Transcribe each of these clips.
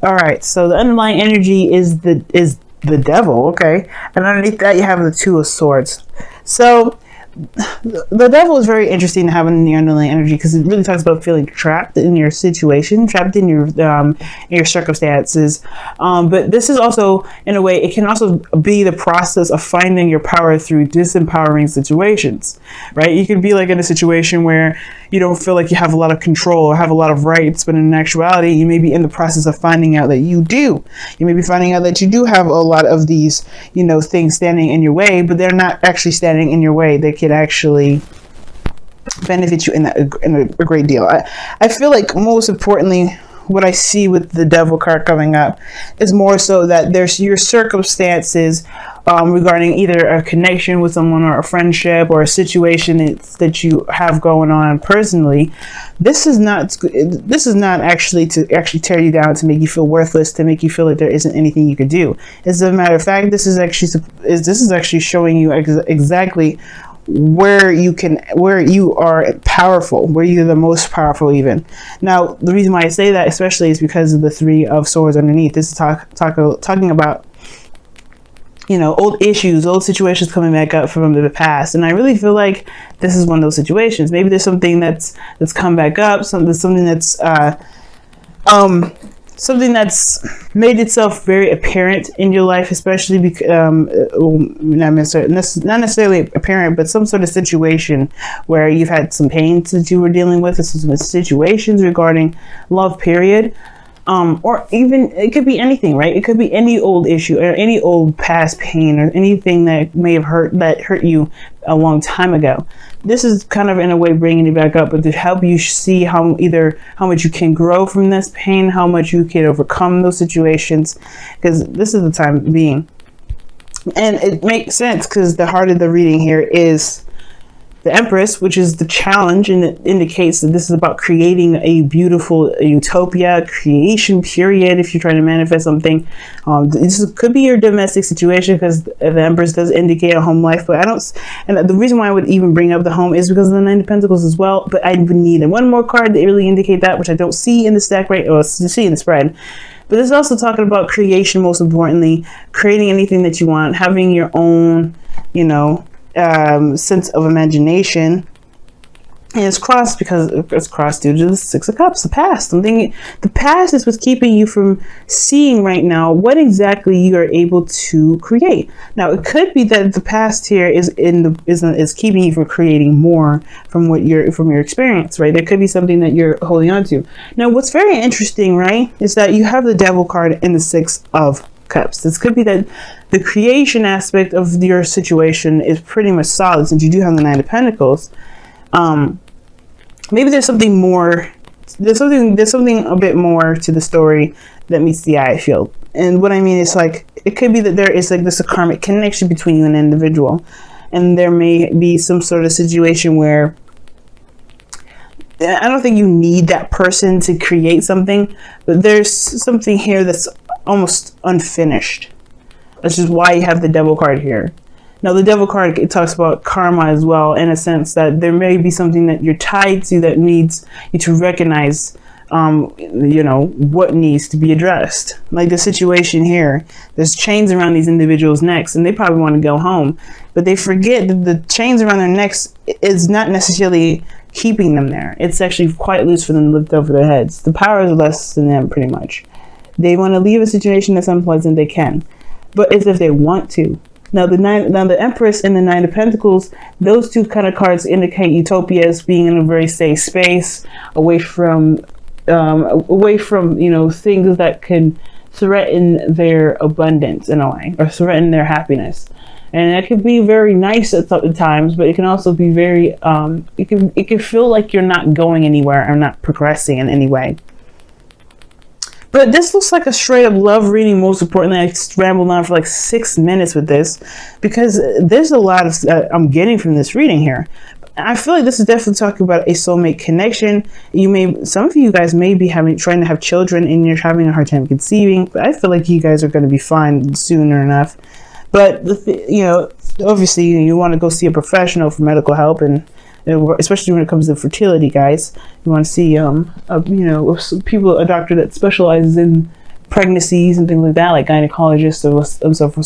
All right, so the underlying energy is the devil, okay? And underneath that you have the Two of Swords. So the devil is very interesting to have in the underlying energy because it really talks about feeling trapped in your situation, trapped in your circumstances. But this is also, in a way, it can also be the process of finding your power through disempowering situations, right? You could be like in a situation where you don't feel like you have a lot of control or have a lot of rights, but in actuality, you may be in the process of finding out that you do. You may be finding out that you do have a lot of these, things standing in your way, but they're not actually standing in your way. They can actually benefit you in a great deal. I feel like most importantly, what I see with the devil card coming up is more so that there's your circumstances regarding either a connection with someone or a friendship or a situation that you have going on personally. This is not actually to actually tear you down, to make you feel worthless, to make you feel like there isn't anything you could do. As a matter of fact, this is actually showing you exactly where you are powerful, where you're the most powerful even. Now, the reason why I say that especially is because of the Three of Swords underneath. This is talking about, old issues, old situations coming back up from the past. And I really feel like this is one of those situations. Maybe there's something that's come back up, something that's made itself very apparent in your life, especially because not necessarily apparent, but some sort of situation where you've had some pain that you were dealing with, some situations regarding love, period. Or even it could be anything, right? It could be any old issue or any old past pain or anything that may have hurt you a long time ago. This is kind of in a way bringing it back up, but to help you see how much you can grow from this pain, how much you can overcome those situations, because this is the time being. And it makes sense because the heart of the reading here is the Empress, which is the challenge, and it indicates that this is about creating a beautiful utopia, creation period. If you're trying to manifest something, this could be your domestic situation because the Empress does indicate a home life. But and the reason why I would even bring up the home is because of the Nine of Pentacles as well. But I would need one more card to really indicate that, which I don't see in the stack or see in the spread. But this is also talking about creation, most importantly, creating anything that you want, having your own, sense of imagination. And it's crossed because it's crossed due to the Six of Cups, the past. The past is what's keeping you from seeing right now what exactly you are able to create. Now, it could be that the past here is keeping you from creating more from your experience, right? There could be something that you're holding on to. Now, what's very interesting, right, is that you have the Devil card and the Six of Cups. This could be that the creation aspect of your situation is pretty much solid since you do have the Nine of Pentacles. Maybe there's something more. There's something a bit more to the story that meets the eye, I feel. And what I mean is, like, it could be that there is like this a karmic connection between you and an individual, and there may be some sort of situation where I don't think you need that person to create something, but there's something here that's almost unfinished. That's just why you have the Devil card here. Now, the Devil card, it talks about karma as well, in a sense that there may be something that you're tied to that needs you to recognize, what needs to be addressed. Like the situation here, there's chains around these individuals' necks, and they probably want to go home, but they forget that the chains around their necks is not necessarily keeping them there. It's actually quite loose for them to lift over their heads. The power is less than them, pretty much. They want to leave a situation that's unpleasant, they can, but it's if they want to. Now the Empress and the Nine of Pentacles, those two kind of cards indicate utopia as being in a very safe space, away from things that can threaten their abundance in a way, or threaten their happiness. And that could be very nice at times, but it can also be very it can feel like you're not going anywhere or not progressing in any way. But this looks like a straight up love reading. Most importantly, I rambled on for like 6 minutes with this because there's a lot of I'm getting from this reading here. I feel like this is definitely talking about a soulmate connection. Some of you guys may be trying to have children and you're having a hard time conceiving, but I feel like you guys are going to be fine sooner enough. But obviously you want to go see a professional for medical help, and especially when it comes to fertility, guys. You want to see a doctor that specializes in pregnancies and things like that, like gynecologists or some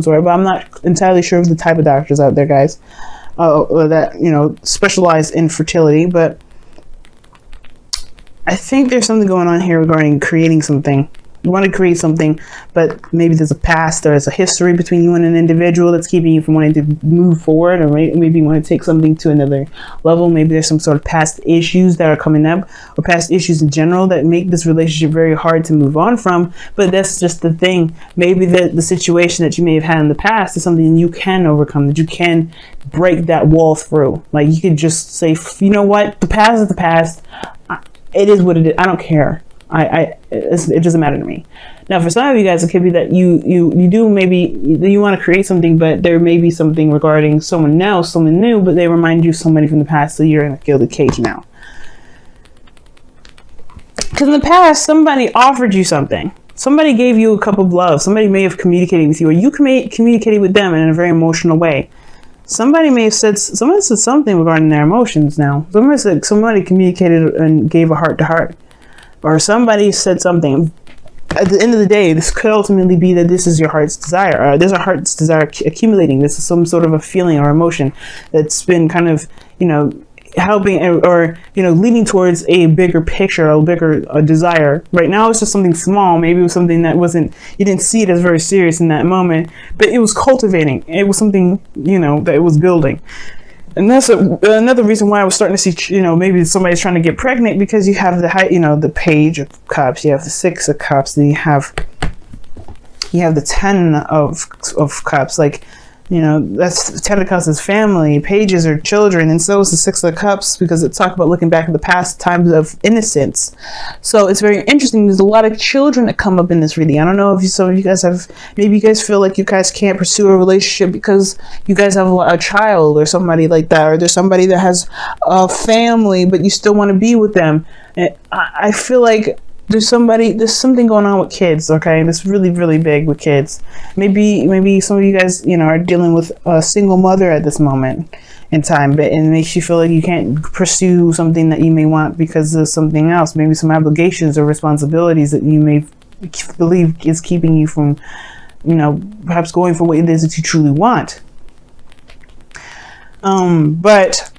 sort. But I'm not entirely sure of the type of doctors out there, guys, that, you know, specialize in fertility. But I think there's something going on here regarding creating something. You want to create something, but maybe there's a past, there's a history between you and an individual that's keeping you from wanting to move forward, or maybe you want to take something to another level. Maybe there's some sort of past issues that are coming up, or past issues in general that make this relationship very hard to move on from. But that's just the thing. Maybe the situation that you may have had in the past is something you can overcome, that you can break that wall through. Like, you could just say, you know what, the past is the past. It is what it is. I don't care. It doesn't matter to me. Now, for some of you guys, it could be that you do, maybe you want to create something, but there may be something regarding someone else, someone new, but they remind you of somebody from the past, so you're in a gilded cage now. Because in the past, somebody offered you something. Somebody gave you a cup of love. Somebody may have communicated with you, or you communicated with them in a very emotional way. Somebody may have said something regarding their emotions. Now, somebody communicated and gave a heart to heart. Or somebody said something. At the end of the day, this could ultimately be that this is your heart's desire. Or there's a heart's desire accumulating. This is some sort of a feeling or emotion that's been kind of, you know, helping, or, you know, leading towards a bigger picture, a bigger desire. Right now, it's just something small. Maybe it was something that you didn't see it as very serious in that moment, but it was cultivating. It was something, you know, that it was building. And that's another reason why I was starting to see, you know, maybe somebody's trying to get pregnant, because you have the Page of Cups, you have the Six of Cups, then you have the Ten of Cups. Like, you know, that's Ten of Cups is family, Pages are children, and so is the Six of Cups, because it talks about looking back at the past times of innocence. So it's very interesting. There's a lot of children that come up in this reading. I don't know if some of you guys have, maybe you guys feel like you guys can't pursue a relationship because you guys have a child or somebody like that, or there's somebody that has a family but you still want to be with them. And I feel like there's something going on with kids, okay? That's really, really big with kids. Maybe some of you guys, you know, are dealing with a single mother at this moment in time, but it makes you feel like you can't pursue something that you may want because of something else. Maybe some obligations or responsibilities that you may believe is keeping you from, you know, perhaps going for what it is that you truly want. But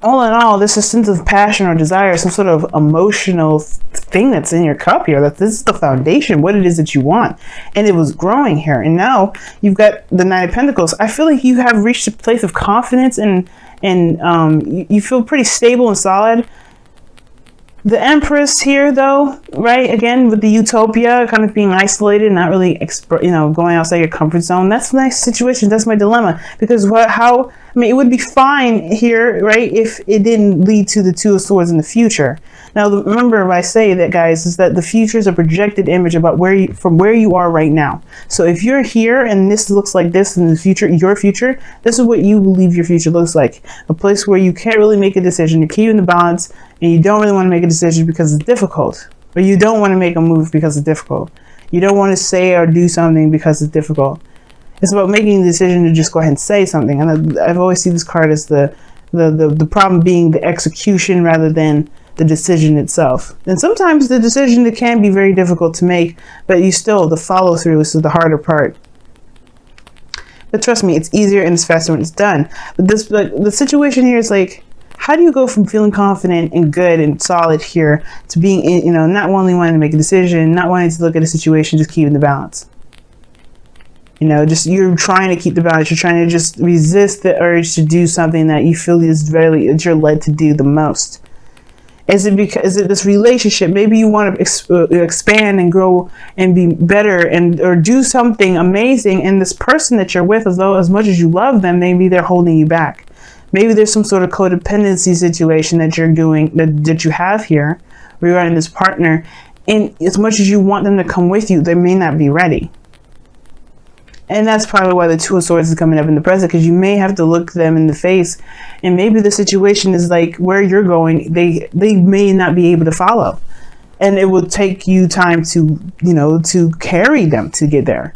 all in all, this is a sense of passion or desire, some sort of emotional thing that's in your cup here, that this is the foundation, what it is that you want. And it was growing here. And now you've got the Nine of Pentacles. I feel like you have reached a place of confidence, and you feel pretty stable and solid. The Empress here, though, right? Again, with the utopia, kind of being isolated, not really, you know, going outside your comfort zone. That's a nice situation. That's my dilemma. Because I mean, it would be fine here, right, if it didn't lead to the Two of Swords in the future. Now, remember, what I say that, guys, is that the future is a projected image about from where you are right now. So if you're here and this looks like this in the future, your future, this is what you believe your future looks like. A place where you can't really make a decision. You're keeping the balance, and you don't really want to make a decision because it's difficult. Or you don't want to make a move because it's difficult. You don't want to say or do something because it's difficult. It's about making a decision to just go ahead and say something. And I've always seen this card as the problem being the execution rather than the decision itself. And sometimes the decision, it can be very difficult to make, but the follow through is the harder part. But trust me, it's easier and it's faster when it's done. But the situation here is like, how do you go from feeling confident and good and solid here to being, you know, not only wanting to make a decision, not wanting to look at a situation, just keeping the balance? You know, you're trying to keep the balance. You're trying to just resist the urge to do something that you feel that you're led to do the most. Is it this relationship? Maybe you want to expand and grow and be better or do something amazing. And this person that you're with, as much as you love them, maybe they're holding you back. Maybe there's some sort of codependency situation that you're doing, that you have here regarding this partner. And as much as you want them to come with you, they may not be ready. And that's probably why the Two of Swords is coming up in the present, because you may have to look them in the face, and maybe the situation is like where you're going, they may not be able to follow, and it will take you time to, you know, to carry them to get there.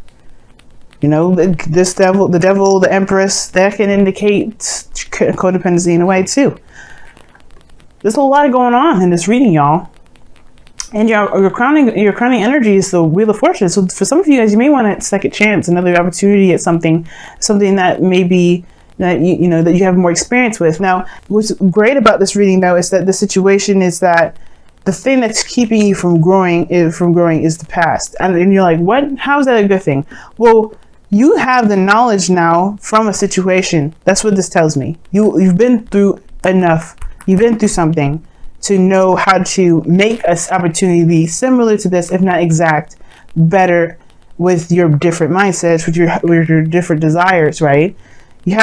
You know, the devil, the Empress, that can indicate codependency in a way too. There's a lot going on in this reading, y'all. And your crowning energy is the Wheel of Fortune. So for some of you guys, you may want a second chance, another opportunity at something that maybe that you know that you have more experience with. Now, what's great about this reading though is that the situation is that the thing that's keeping you from growing is the past. And you're like, what? How is that a good thing? Well, you have the knowledge now from a situation. That's what this tells me. You've been through enough. You've been through something to know how to make an opportunity similar to this, if not exact, better with your different mindsets, with your different desires, right? You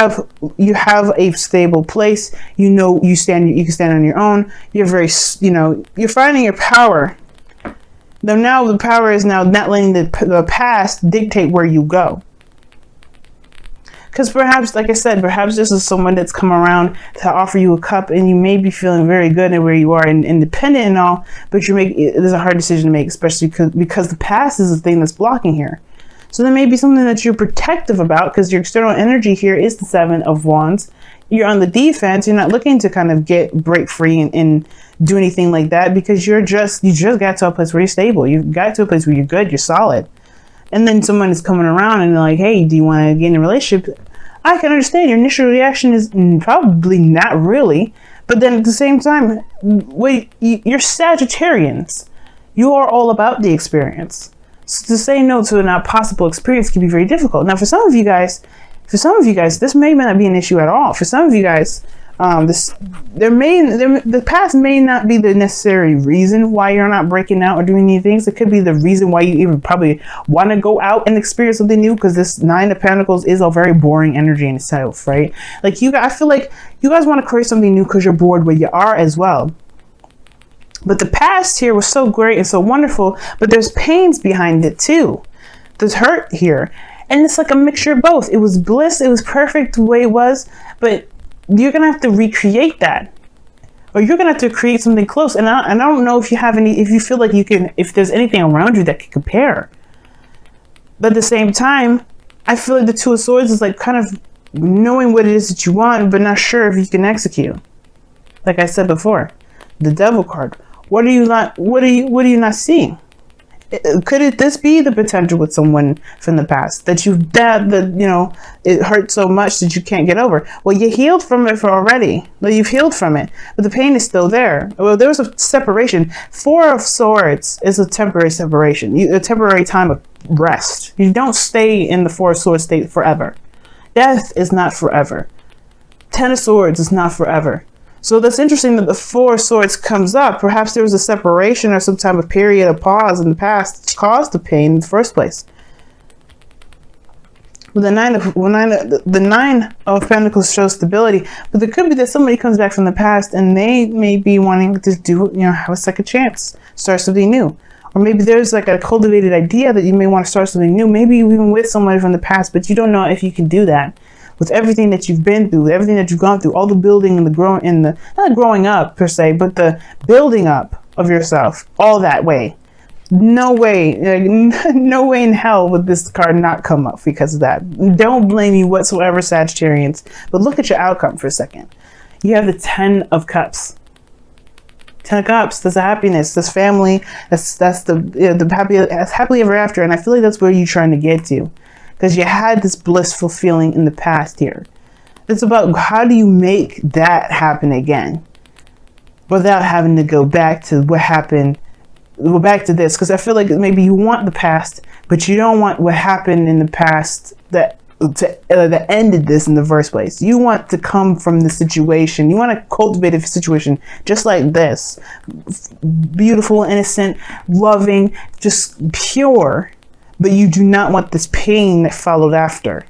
have a stable place. You know, you can stand on your own. You're you're finding your power. Though now the power is now not letting the past dictate where you go. Because perhaps, like I said, perhaps this is someone that's come around to offer you a cup, and you may be feeling very good at where you are and independent and all, but there's a hard decision to make, especially because the past is the thing that's blocking here. So there may be something that you're protective about, because your external energy here is the Seven of Wands. You're on the defense. You're not looking to kind of break free and do anything like that, because you just got to a place where you're stable. You got to a place where you're good, you're solid. And then someone is coming around and they're like, hey, do you want to get in a relationship? I can understand your initial reaction is probably not really. But then at the same time, wait, you're Sagittarians. You are all about the experience. So to say no to a possible experience can be very difficult. Now, for some of you guys, this may not be an issue at all. For some of you guys, the past may not be the necessary reason why you're not breaking out or doing new things. It could be the reason why you even probably want to go out and experience something new, because this Nine of Pentacles is a very boring energy in itself, right? Like I feel like you guys want to create something new because you're bored where you are as well. But the past here was so great and so wonderful, but there's pains behind it too. There's hurt here. And it's like a mixture of both. It was bliss, it was perfect the way it was, but you're gonna have to recreate that, or you're gonna have to create something close. And I don't know if you feel like you can, if there's anything around you that can compare. But at the same time, I feel like the Two of Swords is like kind of knowing what it is that you want, but not sure if you can execute. Like I said before, the Devil card. What are you not seeing? Could this be the potential with someone from the past that it hurt so much that you can't get over? Well, you healed from it already. Well, you've healed from it, but the pain is still there. Well, there was a separation. Four of Swords is a temporary separation, a temporary time of rest. You don't stay in the Four of Swords state forever. Death is not forever. Ten of Swords is not forever. So that's interesting that the Four of Swords comes up. Perhaps there was a separation or some type of period of pause in the past that caused the pain in the first place. Well, the Nine of Pentacles shows stability, but there could be that somebody comes back from the past and they may be wanting to have a second chance, start something new. Or maybe there's like a cultivated idea that you may want to start something new, maybe even with somebody from the past, but you don't know if you can do that. With everything that you've been through, with everything that you've gone through, all the building and the growing, not growing up per se, but the building up of yourself, all that way. No way in hell would this card not come up because of that. Don't blame me whatsoever, Sagittarians, but look at your outcome for a second. You have the Ten of Cups. Ten of Cups, that's a happiness, that's family, that's the happily ever after, and I feel like that's where you're trying to get to. Because you had this blissful feeling in the past here. It's about how do you make that happen again without having to go back to what happened, go back to this. Because I feel like maybe you want the past, but you don't want what happened in the past that ended this in the first place. You want to come from the situation. You want to cultivate a situation just like this. Beautiful, innocent, loving, just pure. But you do not want this pain that followed after.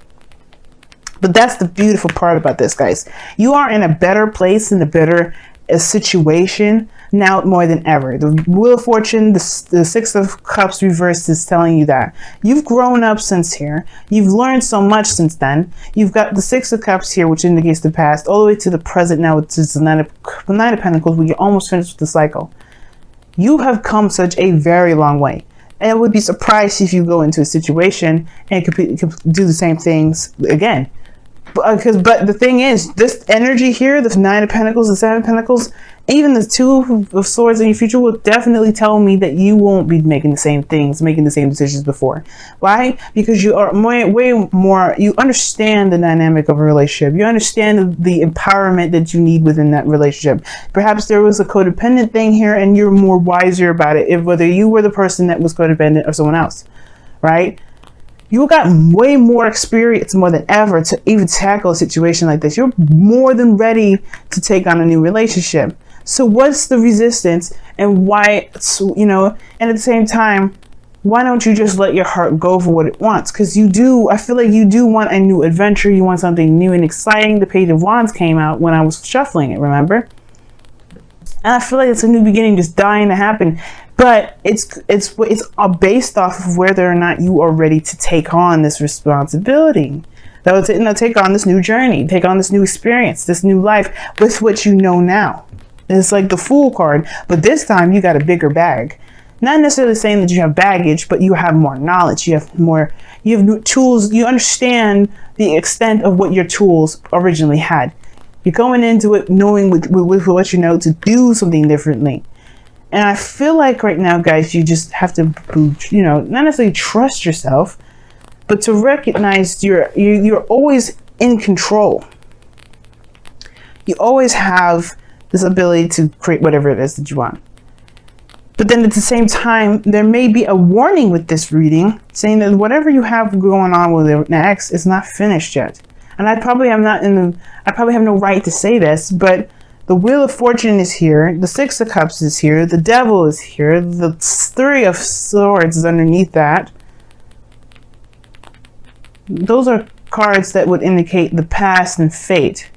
But that's the beautiful part about this, guys. You are in a better place, in a better situation now more than ever. The Wheel of Fortune, the Six of Cups reversed is telling you that. You've grown up since here. You've learned so much since then. You've got the Six of Cups here, which indicates the past, all the way to the present now, which is the Nine of Pentacles, where you're almost finished with the cycle. You have come such a very long way. And I would be surprised if you go into a situation and could do the same things again. But the thing is, this energy here, this Nine of Pentacles, the Seven of Pentacles, even the Two of Swords in your future will definitely tell me that you won't be making the same things, making the same decisions before. Why? Because you are way more, you understand the dynamic of a relationship. You understand the empowerment that you need within that relationship. Perhaps there was a codependent thing here and you're more wiser about it, if whether you were the person that was codependent or someone else, right? You got way more experience, more than ever, to even tackle a situation like this. You're more than ready to take on a new relationship. So what's the resistance, and why, you know, and at the same time, why don't you just let your heart go for what it wants? Because you do, I feel like you do want a new adventure. You want something new and exciting. The Page of Wands came out when I was shuffling it, remember? And I feel like it's a new beginning just dying to happen. But it's based off of whether or not you are ready to take on this responsibility. That was, you know, take on this new journey, take on this new experience, this new life with what you know now. It's like the Fool card, but this time you got a bigger bag. Not necessarily saying that you have baggage, but you have more knowledge. You have new tools. You understand the extent of what your tools originally had. You're going into it knowing with what you know to do something differently. And I feel like right now, guys, you just have to, you know, not necessarily trust yourself, but to recognize you're always in control. You always have this ability to create whatever it is that you want. But then at the same time, there may be a warning with this reading saying that whatever you have going on with your ex is not finished yet. And I probably have no right to say this, but the Wheel of Fortune is here, the Six of Cups is here, the Devil is here, the Three of Swords is underneath that. Those are cards that would indicate the past and fate.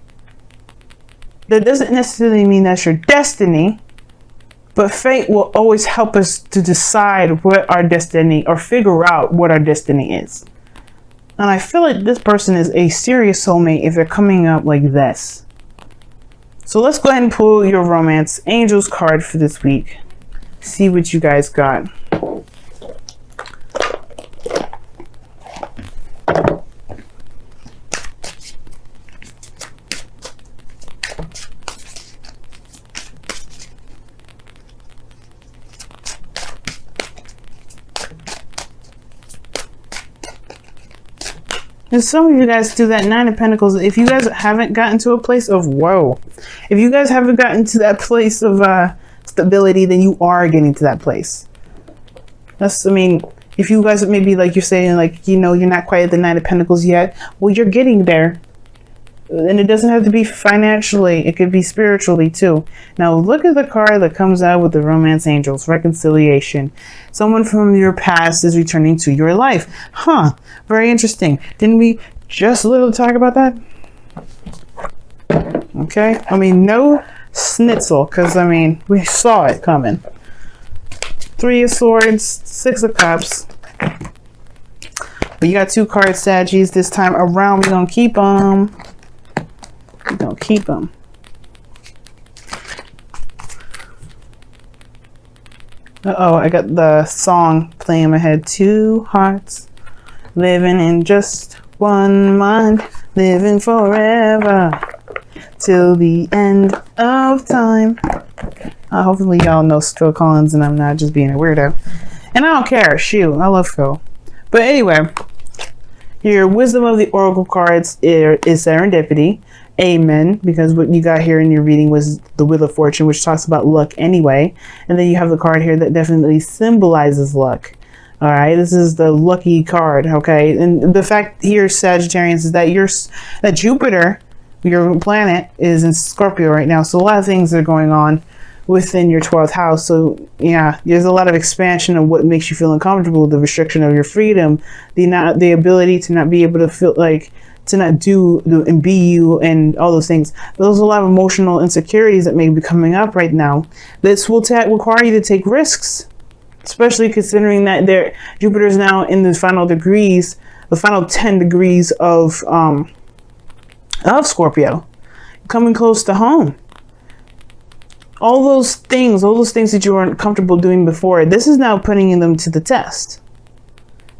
That doesn't necessarily mean that's your destiny, but fate will always help us to decide what our destiny, or figure out what our destiny is. And I feel like this person is a serious soulmate if they're coming up like this. So let's go ahead and pull your Romance Angels card for this week. See what you guys got. And some of you guys do that Nine of Pentacles. If you guys haven't gotten to a place of if you guys haven't gotten to that place of stability, then you are getting to that place. That's, I mean, if you guys maybe like you're saying, like, you know, you're not quite at the Nine of Pentacles yet. Well, you're getting there. And it doesn't have to be financially. It could be spiritually too. Now look at the card that comes out with the Romance Angels. Reconciliation. Someone from your past is returning to your life. Huh. Very interesting. Didn't we just a little talk about that? Okay. I mean, no schnitzel, because I mean, we saw it coming. Three of Swords, Six of Cups. But you got two cards, Saggies. This time around, we're going to keep them. We're going to keep them. Uh-oh, I got the song playing in my head. Two hearts living in just one mind, living forever till the end of time. Hopefully y'all know Phil Collins and I'm not just being a weirdo. And I don't care. Shoot, I love Phil. But anyway, your Wisdom of the Oracle cards is serendipity. Amen. Because what you got here in your reading was the Wheel of Fortune, which talks about luck anyway. And then you have the card here that definitely symbolizes luck. All right, this is the lucky card. Okay, and the fact here, Sagittarius, is that Jupiter, your planet, is in Scorpio right now. So a lot of things are going on within your 12th house. So yeah, there's a lot of expansion of what makes you feel uncomfortable, the restriction of your freedom, the ability to not be able to feel like, to not do and be you, and all those things. But there's a lot of emotional insecurities that may be coming up right now. This will require you to take risks, especially considering that Jupiter is now in the final degrees, the final 10 degrees of Scorpio, coming close to home. All those things that you weren't comfortable doing before, this is now putting them to the test.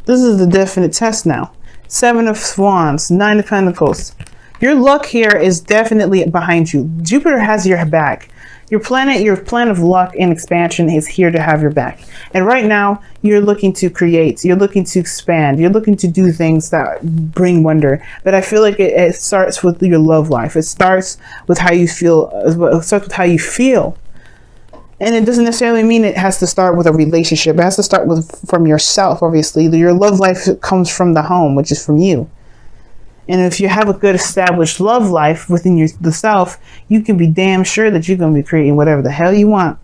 This is the definite test now. Seven of Wands, Nine of Pentacles. Your luck here is definitely behind you. Jupiter has your back. Your planet of luck and expansion is here to have your back. And right now, you're looking to create, you're looking to expand, you're looking to do things that bring wonder. But I feel like it starts with your love life. It starts with how you feel. It starts with how you feel. And it doesn't necessarily mean it has to start with a relationship. It has to start from yourself, obviously. Your love life comes from the home, which is from you. And if you have a good established love life within the self, you can be damn sure that you're going to be creating whatever the hell you want.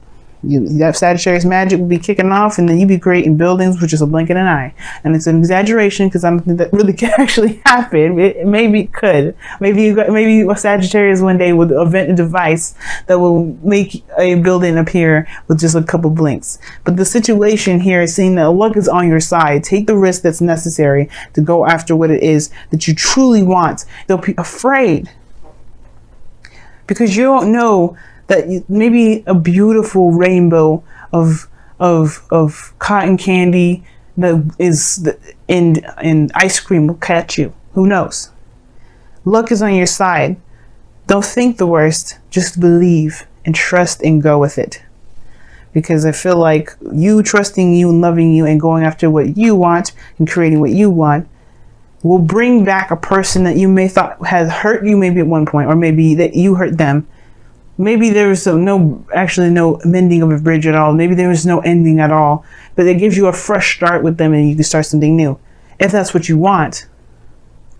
That Sagittarius magic will be kicking off, and then you'll be creating buildings, which is a blink of an eye. And it's an exaggeration because I don't think that really can actually happen. It maybe could. Maybe a Sagittarius one day would invent a device that will make a building appear with just a couple blinks. But the situation here is seeing that luck is on your side. Take the risk that's necessary to go after what it is that you truly want. Don't be afraid, because you don't know that maybe a beautiful rainbow of cotton candy that is in ice cream will catch you. Who knows? Luck is on your side. Don't think the worst. Just believe and trust and go with it. Because I feel like you trusting you and loving you and going after what you want and creating what you want will bring back a person that you may thought has hurt you maybe at one point, or maybe that you hurt them. Maybe there was no mending of a bridge at all. Maybe there was no ending at all. But it gives you a fresh start with them, and you can start something new, if that's what you want.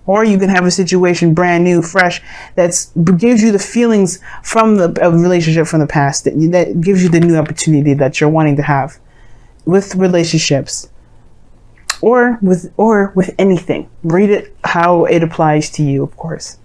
Or you can have a situation brand new, fresh, that gives you the feelings from a relationship from the past, that gives you the new opportunity that you're wanting to have with relationships, or with anything. Read it how it applies to you, of course.